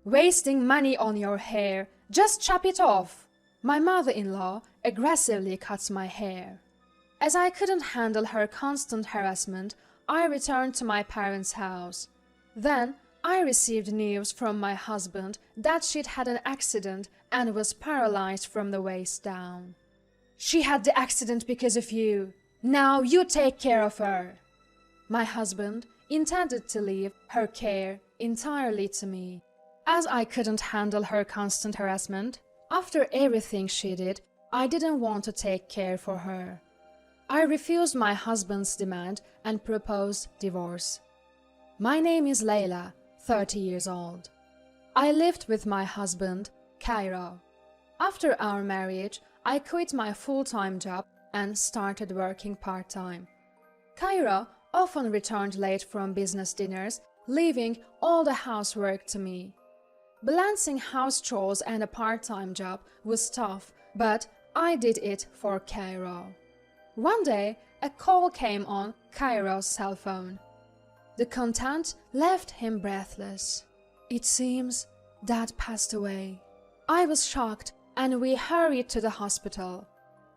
Wasting money on your hair. Just chop it off. My mother-in-law aggressively cuts my hair. As I couldn't handle her constant harassment, I returned to my parents' house. Then I received news from my husband that she'd had an accident and was paralyzed from the waist down. She had the accident because of you. Now you take care of her. My husband intended to leave her care entirely to me. As I couldn't handle her constant harassment, after everything she did, I didn't want to take care for her. I refused my husband's demand and proposed divorce. My name is Leila, 30 years old. I lived with my husband, Cairo. After our marriage, I quit my full-time job and started working part-time. Cairo often returned late from business dinners, leaving all the housework to me. Balancing house chores and a part-time job was tough, but I did it for Cairo. One day, a call came on Cairo's cell phone. The content left him breathless. It seems Dad passed away. I was shocked and we hurried to the hospital.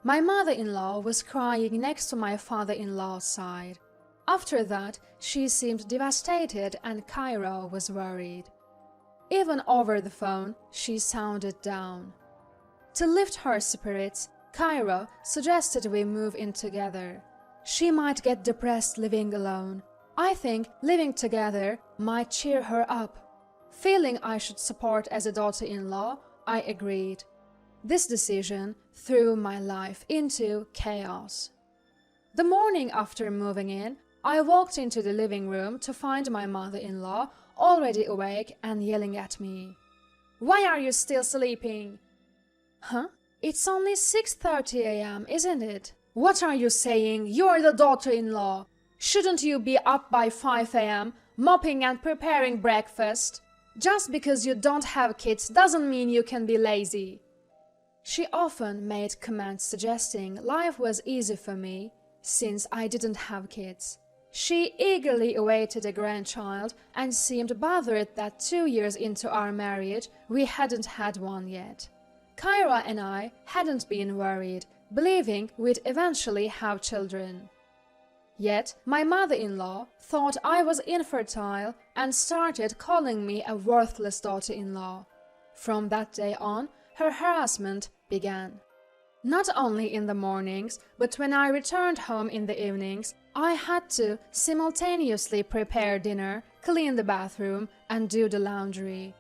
My mother-in-law was crying next to my father-in-law's side. After that, she seemed devastated and Cairo was worried. Even over the phone, she sounded down. To lift her spirits, Cairo suggested we move in together. She might get depressed living alone. I think living together might cheer her up. Feeling I should support as a daughter-in-law, I agreed. This decision threw my life into chaos. The morning after moving in, I walked into the living room to find my mother-in-law already awake and yelling at me. "Why are you still sleeping?" "Huh? It's only 6:30 a.m., isn't it?" "What are you saying? You're the daughter-in-law. Shouldn't you be up by 5 a.m., mopping and preparing breakfast? Just because you don't have kids doesn't mean you can be lazy." She often made comments suggesting life was easy for me since I didn't have kids. She eagerly awaited a grandchild and seemed bothered that 2 years into our marriage we hadn't had one yet. Cairo and I hadn't been worried, believing we'd eventually have children. Yet my mother-in-law thought I was infertile and started calling me a worthless daughter-in-law. From that day on, her harassment began. Not only in the mornings, but when I returned home in the evenings, I had to simultaneously prepare dinner, clean the bathroom, and do the laundry.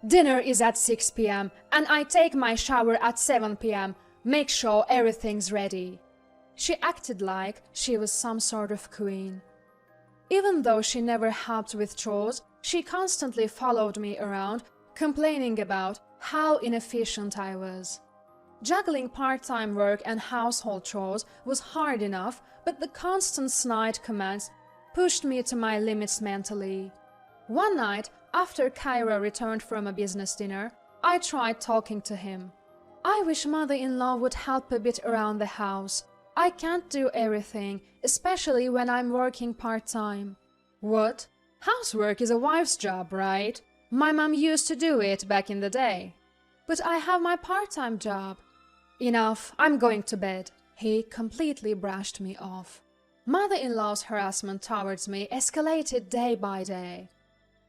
"Dinner is at 6 p.m. and I take my shower at 7 p.m. Make sure everything's ready." She acted like she was some sort of queen. Even though she never helped with chores, she constantly followed me around, complaining about how inefficient I was. Juggling part-time work and household chores was hard enough, but the constant snide comments pushed me to my limits mentally. One night, after Cairo returned from a business dinner, I tried talking to him. "I wish mother-in-law would help a bit around the house. I can't do everything, especially when I'm working part-time." "What? Housework is a wife's job, right? My mom used to do it back in the day." "But I have my part-time job." "Enough, I'm going to bed." He completely brushed me off. Mother-in-law's harassment towards me escalated day by day.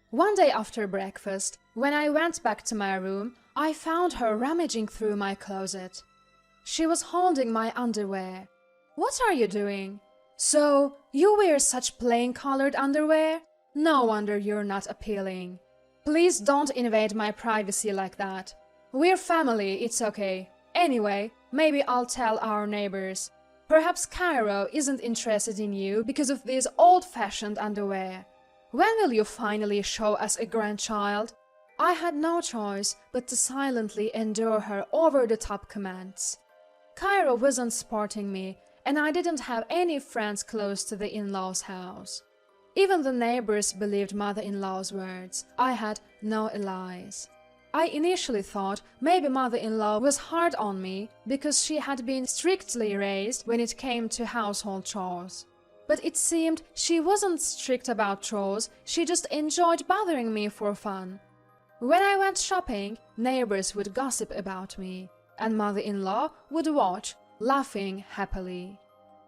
One day after breakfast, when I went back to my room, I found her rummaging through my closet. She was holding my underwear. "What are you doing?" "So, you wear such plain-colored underwear? No wonder you're not appealing. Please don't invade my privacy like that. We're family, it's okay. Anyway, maybe I'll tell our neighbors. Perhaps Cairo isn't interested in you because of these old-fashioned underwear. When will you finally show us a grandchild?" I had no choice but to silently endure her over-the-top comments. Cairo wasn't supporting me, and I didn't have any friends close to the in-laws' house. Even the neighbors believed mother-in-law's words. I had no allies. I initially thought maybe mother-in-law was hard on me because she had been strictly raised when it came to household chores. But it seemed she wasn't strict about chores, she just enjoyed bothering me for fun. When I went shopping, neighbors would gossip about me, and mother-in-law would watch, laughing happily.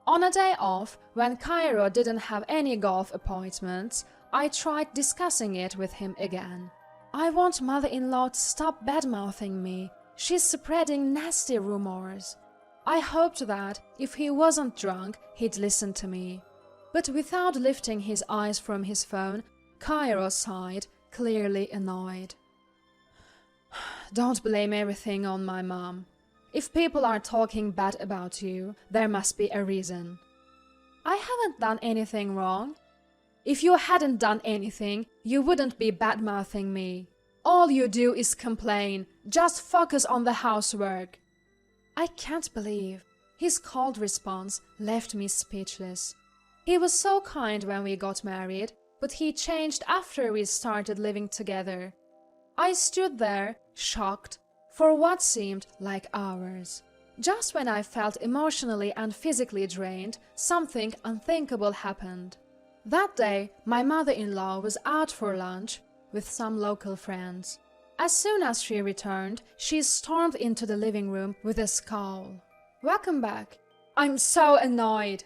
On a day off, when Cairo didn't have any golf appointments, I tried discussing it with him again. I want mother-in-law to stop bad-mouthing me. She's spreading nasty rumors. I hoped that, if he wasn't drunk, he'd listen to me. But without lifting his eyes from his phone, Cairo sighed, clearly annoyed. Don't blame everything on my mom. If people are talking bad about you, there must be a reason. I haven't done anything wrong. If you hadn't done anything, you wouldn't be bad-mouthing me. All you do is complain. Just focus on the housework. I can't believe. His cold response left me speechless. He was so kind when we got married, but he changed after we started living together. I stood there, shocked, for what seemed like hours. Just when I felt emotionally and physically drained, something unthinkable happened. That day, my mother-in-law was out for lunch with some local friends. As soon as she returned, she stormed into the living room with a scowl. Welcome back. I'm so annoyed.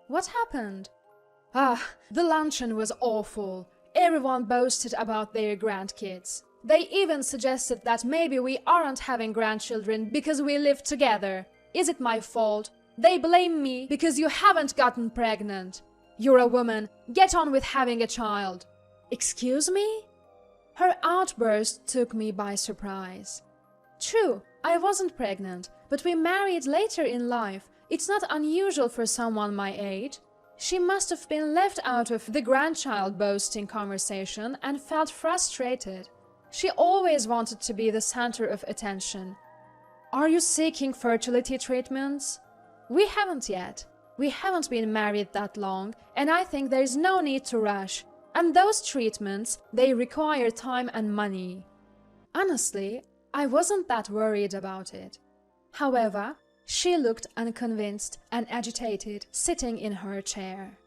What happened? The luncheon was awful. Everyone boasted about their grandkids. They even suggested that maybe we aren't having grandchildren because we live together. Is it my fault? They blame me because you haven't gotten pregnant. You're a woman. Get on with having a child. Excuse me? Her outburst took me by surprise. True, I wasn't pregnant, but we married later in life. It's not unusual for someone my age. She must have been left out of the grandchild boasting conversation and felt frustrated. She always wanted to be the center of attention. Are you seeking fertility treatments? We haven't yet. We haven't been married that long, and I think there is no need to rush. And those treatments, they require time and money. Honestly, I wasn't that worried about it. However, she looked unconvinced and agitated, sitting in her chair.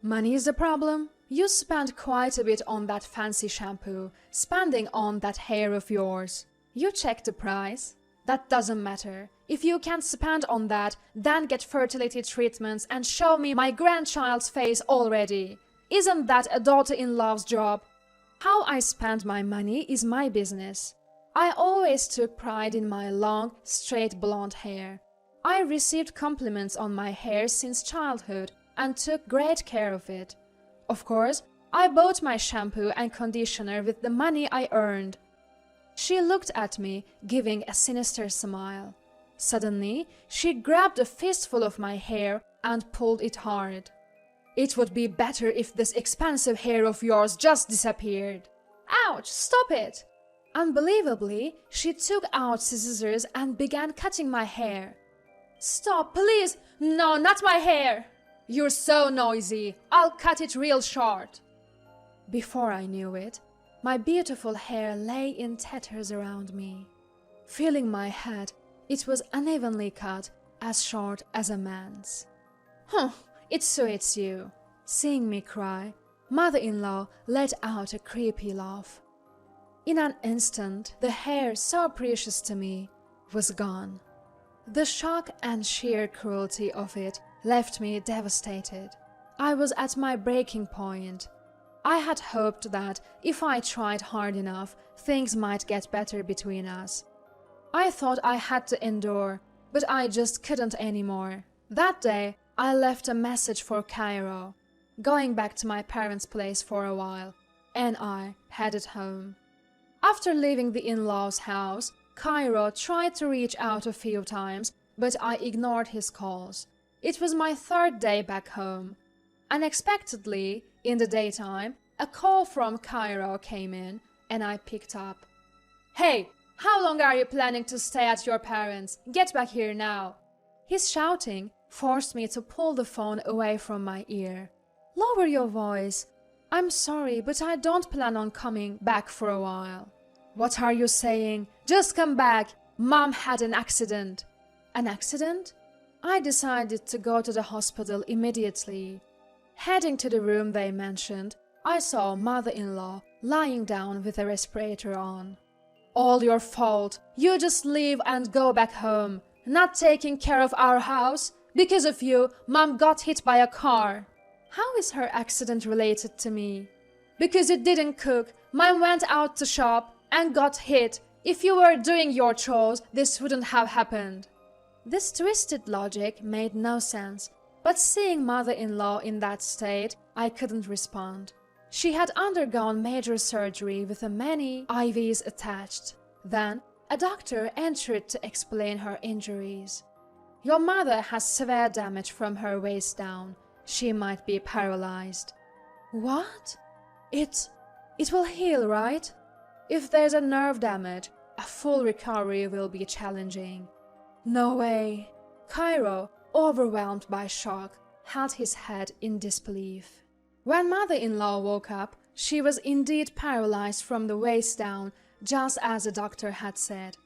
Money is the problem? You spent quite a bit on that fancy shampoo, spending on that hair of yours. You checked the price? That doesn't matter. If you can't spend on that, then get fertility treatments and show me my grandchild's face already. Isn't that a daughter-in-law's job? How I spend my money is my business. I always took pride in my long, straight blonde hair. I received compliments on my hair since childhood and took great care of it. Of course, I bought my shampoo and conditioner with the money I earned. She looked at me, giving a sinister smile. Suddenly, she grabbed a fistful of my hair and pulled it hard. It would be better if this expensive hair of yours just disappeared. Ouch! Stop it! Unbelievably, she took out scissors and began cutting my hair. Stop, please! No, not my hair! You're so noisy. I'll cut it real short. Before I knew it, my beautiful hair lay in tatters around me. Feeling my head, it was unevenly cut, as short as a man's. It suits you. Seeing me cry, mother-in-law let out a creepy laugh. In an instant, the hair so precious to me was gone. The shock and sheer cruelty of it left me devastated. I was at my breaking point. I had hoped that if I tried hard enough, things might get better between us. I thought I had to endure, but I just couldn't anymore. That day, I left a message for Cairo, going back to my parents' place for a while, and I headed home. After leaving the in-laws' house, Cairo tried to reach out a few times, but I ignored his calls. It was my third day back home. Unexpectedly, in the daytime, a call from Cairo came in, and I picked up. Hey, how long are you planning to stay at your parents'? Get back here now. His shouting forced me to pull the phone away from my ear. Lower your voice. I'm sorry, but I don't plan on coming back for a while. What are you saying? Just come back. Mom had an accident. An accident? I decided to go to the hospital immediately. Heading to the room they mentioned, I saw mother-in-law lying down with a respirator on. All your fault. You just leave and go back home. Not taking care of our house. Because of you, Mom got hit by a car. How is her accident related to me? Because you didn't cook. Mom went out to shop and got hit. If you were doing your chores, this wouldn't have happened. This twisted logic made no sense, but seeing mother-in-law in that state, I couldn't respond. She had undergone major surgery with many IVs attached. Then, a doctor entered to explain her injuries. Your mother has severe damage from her waist down. She might be paralyzed. What? It will heal, right? If there's a nerve damage, a full recovery will be challenging. No way. Cairo, overwhelmed by shock, held his head in disbelief. When mother-in-law woke up, she was indeed paralyzed from the waist down, just as the doctor had said.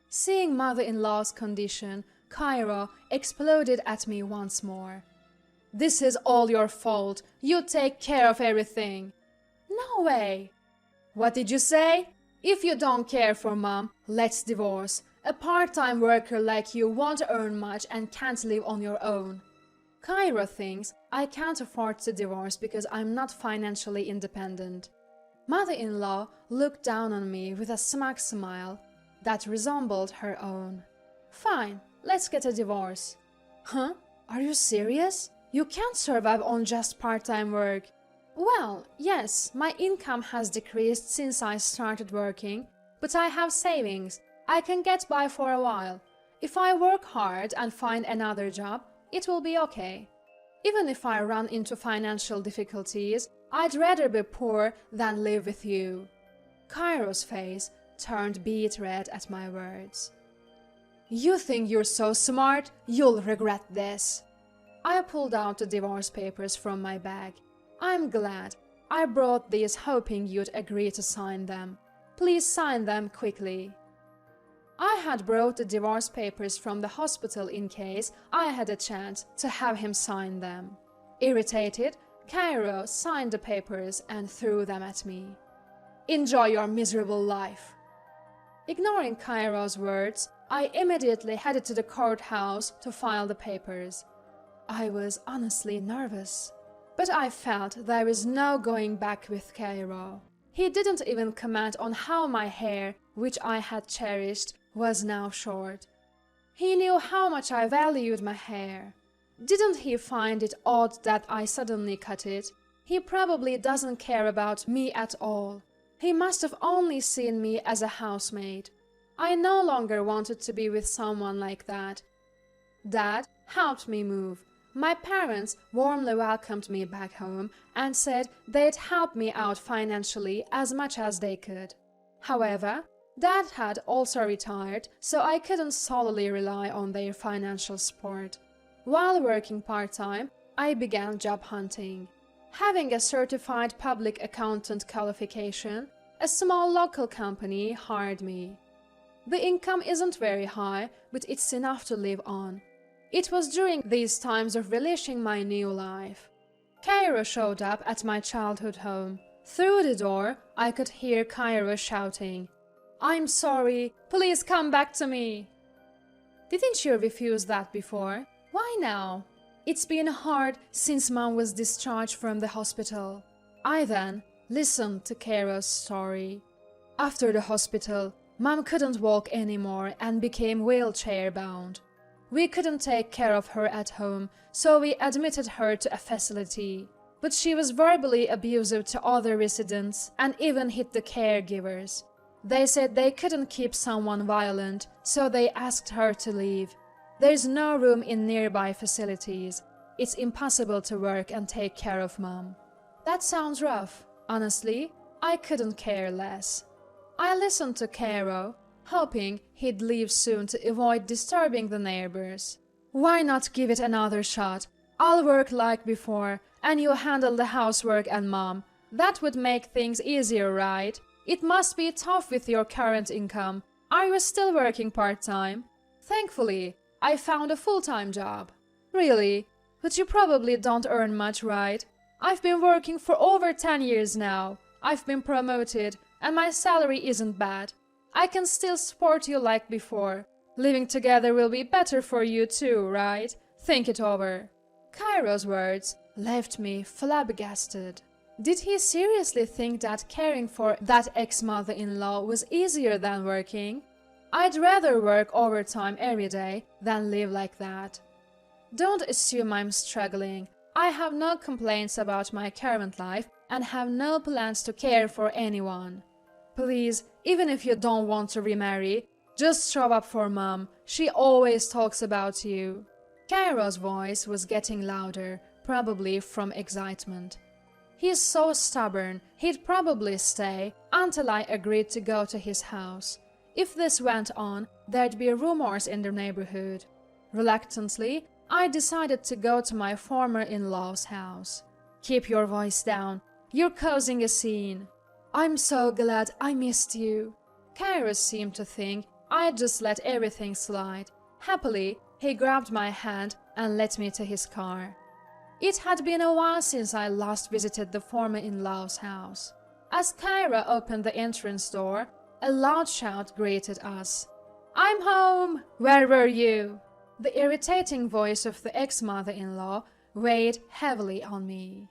Seeing mother-in-law's condition, Cairo exploded at me once more. This is all your fault. You take care of everything. No way. What did you say? If you don't care for Mom, let's divorce. A part-time worker like you won't earn much and can't live on your own. Cairo thinks I can't afford to divorce because I'm not financially independent. Mother-in-law looked down on me with a smug smile that resembled her own. Fine, let's get a divorce. Huh? Are you serious? You can't survive on just part-time work. Well, yes, my income has decreased since I started working, but I have savings. I can get by for a while. If I work hard and find another job, it will be okay. Even if I run into financial difficulties, I'd rather be poor than live with you. Cairo's face turned beet red at my words. You think you're so smart? You'll regret this. I pulled out the divorce papers from my bag. I'm glad. I brought these hoping you'd agree to sign them. Please sign them quickly. I had brought the divorce papers from the hospital in case I had a chance to have him sign them. Irritated, Cairo signed the papers and threw them at me. Enjoy your miserable life. Ignoring Cairo's words, I immediately headed to the courthouse to file the papers. I was honestly nervous, but I felt there was no going back with Cairo. He didn't even comment on how my hair, which I had cherished, was now short. He knew how much I valued my hair. Didn't he find it odd that I suddenly cut it? He probably doesn't care about me at all. He must have only seen me as a housemaid. I no longer wanted to be with someone like that. Dad helped me move. My parents warmly welcomed me back home and said they'd help me out financially as much as they could. However, Dad had also retired, so I couldn't solely rely on their financial support. While working part-time, I began job hunting. Having a certified public accountant qualification, a small local company hired me. The income isn't very high, but it's enough to live on. It was during these times of relishing my new life. Cairo showed up at my childhood home. Through the door, I could hear Cairo shouting, "I'm sorry, please come back to me." Didn't you refuse that before? Why now? It's been hard since Mom was discharged from the hospital. I then listened to Cairo's story. After the hospital, Mom couldn't walk anymore and became wheelchair-bound. We couldn't take care of her at home, so we admitted her to a facility. But she was verbally abusive to other residents and even hit the caregivers. They said they couldn't keep someone violent, so they asked her to leave. There's no room in nearby facilities. It's impossible to work and take care of Mom. That sounds rough. Honestly, I couldn't care less. I listened to Cairo, hoping he'd leave soon to avoid disturbing the neighbors. Why not give it another shot? I'll work like before, and you handle the housework and Mom. That would make things easier, right? It must be tough with your current income. Are you still working part-time? Thankfully, I found a full-time job. Really? But you probably don't earn much, right? I've been working for over 10 years now. I've been promoted, and my salary isn't bad. I can still support you like before. Living together will be better for you too, right? Think it over." Cairo's words left me flabbergasted. Did he seriously think that caring for that ex-mother-in-law was easier than working? I'd rather work overtime every day than live like that. Don't assume I'm struggling. I have no complaints about my current life and have no plans to care for anyone. Please, even if you don't want to remarry, just show up for Mom. She always talks about you. Cairo's voice was getting louder, probably from excitement. He's so stubborn, he'd probably stay until I agreed to go to his house. If this went on, there'd be rumors in the neighborhood. Reluctantly, I decided to go to my former in-law's house. Keep your voice down. You're causing a scene. I'm so glad I missed you. Cairo seemed to think I'd just let everything slide. Happily, he grabbed my hand and led me to his car. It had been a while since I last visited the former in-law's house. As Cairo opened the entrance door, a loud shout greeted us. "I'm home! Where were you?" The irritating voice of the ex-mother-in-law weighed heavily on me.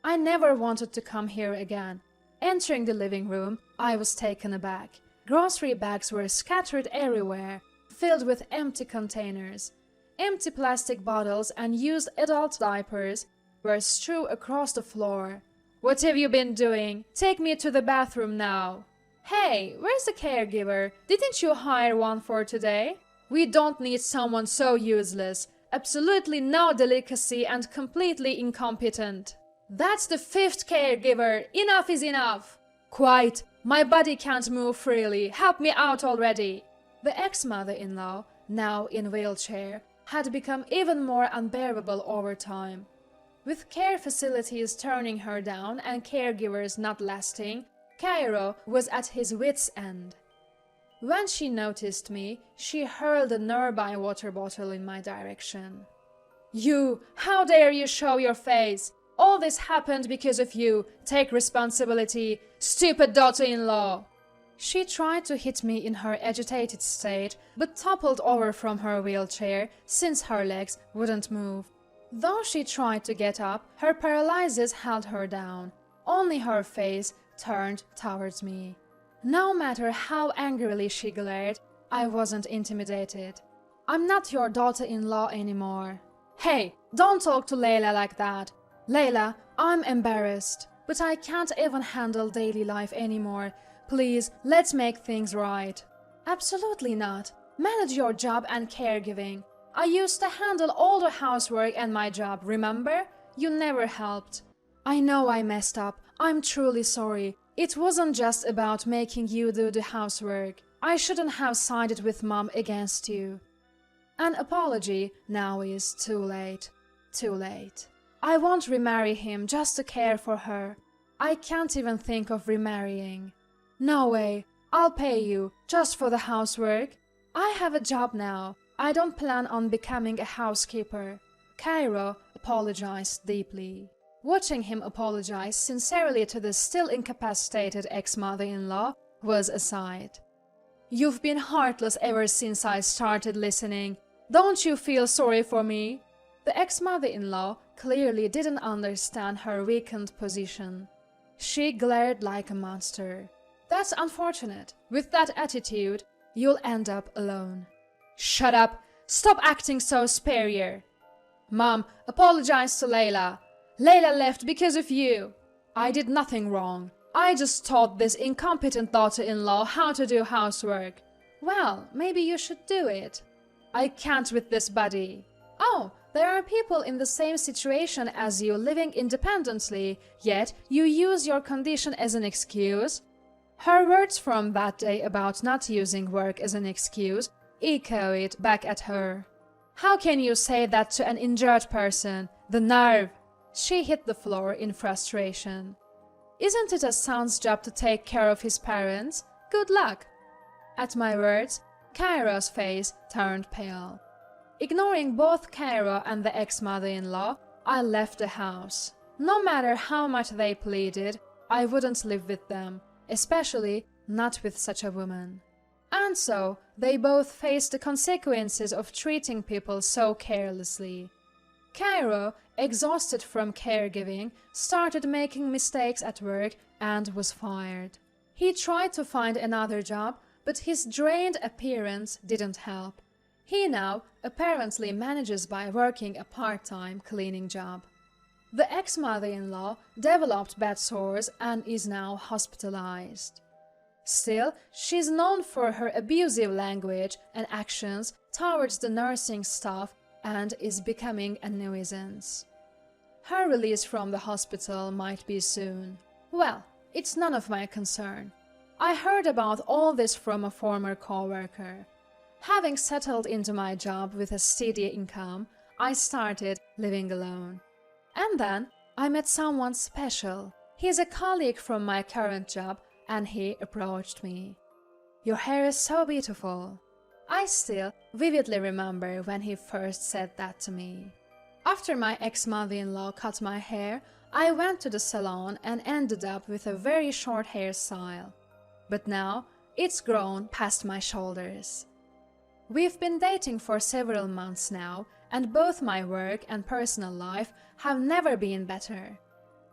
I never wanted to come here again. Entering the living room, I was taken aback. Grocery bags were scattered everywhere, filled with empty containers. Empty plastic bottles and used adult diapers were strewn across the floor. "What have you been doing? Take me to the bathroom now." "Hey, where's the caregiver? Didn't you hire one for today?" "We don't need someone so useless. Absolutely no delicacy and completely incompetent." "That's the 5th caregiver. Enough is enough." "Quiet. My body can't move freely. Help me out already." The ex-mother-in-law, now in a wheelchair, had become even more unbearable over time. With care facilities turning her down and caregivers not lasting, Cairo was at his wits' end. When she noticed me, she hurled a nearby water bottle in my direction. "You! How dare you show your face? All this happened because of you. Take responsibility, stupid daughter-in-law." She tried to hit me in her agitated state, but toppled over from her wheelchair since her legs wouldn't move. Though she tried to get up, her paralysis held her down. Only her face turned towards me. No matter how angrily she glared, I wasn't intimidated. "I'm not your daughter-in-law anymore." "Hey, don't talk to Layla like that." "Layla, I'm embarrassed, but I can't even handle daily life anymore. Please, let's make things right." "Absolutely not. Manage your job and caregiving. I used to handle all the housework and my job, remember? You never helped." "I know I messed up. I'm truly sorry. It wasn't just about making you do the housework. I shouldn't have sided with Mom against you." An apology now is too late. Too late. I won't remarry him just to care for her. I can't even think of remarrying. "No way. I'll pay you, just for the housework. I have a job now. I don't plan on becoming a housekeeper." Cairo apologized deeply. Watching him apologize sincerely to the still incapacitated ex-mother-in-law was a sight. "You've been heartless ever since I started listening. Don't you feel sorry for me?" The ex-mother-in-law clearly didn't understand her weakened position. She glared like a monster. "That's unfortunate. With that attitude, you'll end up alone." "Shut up! Stop acting so superior!" "Mom, apologize to Layla. Layla left because of you." "I did nothing wrong. I just taught this incompetent daughter-in-law how to do housework." "Well, maybe you should do it." "I can't with this body." "Oh, there are people in the same situation as you living independently, yet you use your condition as an excuse." Her words from that day about not using work as an excuse echoed back at her. "How can you say that to an injured person? The nerve!" She hit the floor in frustration. "Isn't it a son's job to take care of his parents? Good luck." At my words, Cairo's face turned pale. Ignoring both Cairo and the ex-mother-in-law, I left the house. No matter how much they pleaded, I wouldn't live with them, especially not with such a woman. And so they both faced the consequences of treating people so carelessly. Cairo, exhausted from caregiving, started making mistakes at work and was fired. He tried to find another job, but his drained appearance didn't help. He now apparently manages by working a part-time cleaning job. The ex-mother-in-law developed bad sores and is now hospitalized. Still, she's known for her abusive language and actions towards the nursing staff and is becoming a nuisance. Her release from the hospital might be soon. Well, it's none of my concern. I heard about all this from a former co-worker. Having settled into my job with a steady income, I started living alone. And then I met someone special. He's a colleague from my current job and he approached me. "Your hair is so beautiful." I still vividly remember when he first said that to me. After my ex-mother-in-law cut my hair, I went to the salon and ended up with a very short hairstyle. But now it's grown past my shoulders. We've been dating for several months now, and both my work and personal life have never been better.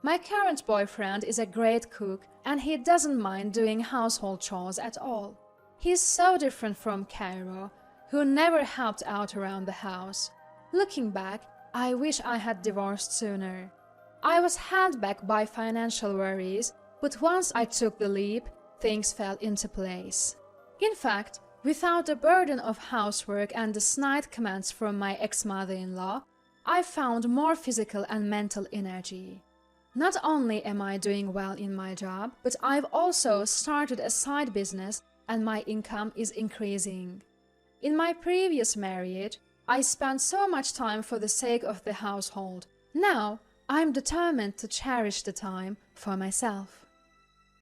My current boyfriend is a great cook and he doesn't mind doing household chores at all. He's so different from Cairo, who never helped out around the house. Looking back, I wish I had divorced sooner. I was held back by financial worries, but once I took the leap, things fell into place. In fact, without the burden of housework and the snide comments from my ex-mother-in-law, I found more physical and mental energy. Not only am I doing well in my job, but I've also started a side business and my income is increasing. In my previous marriage, I spent so much time for the sake of the household. Now, I'm determined to cherish the time for myself.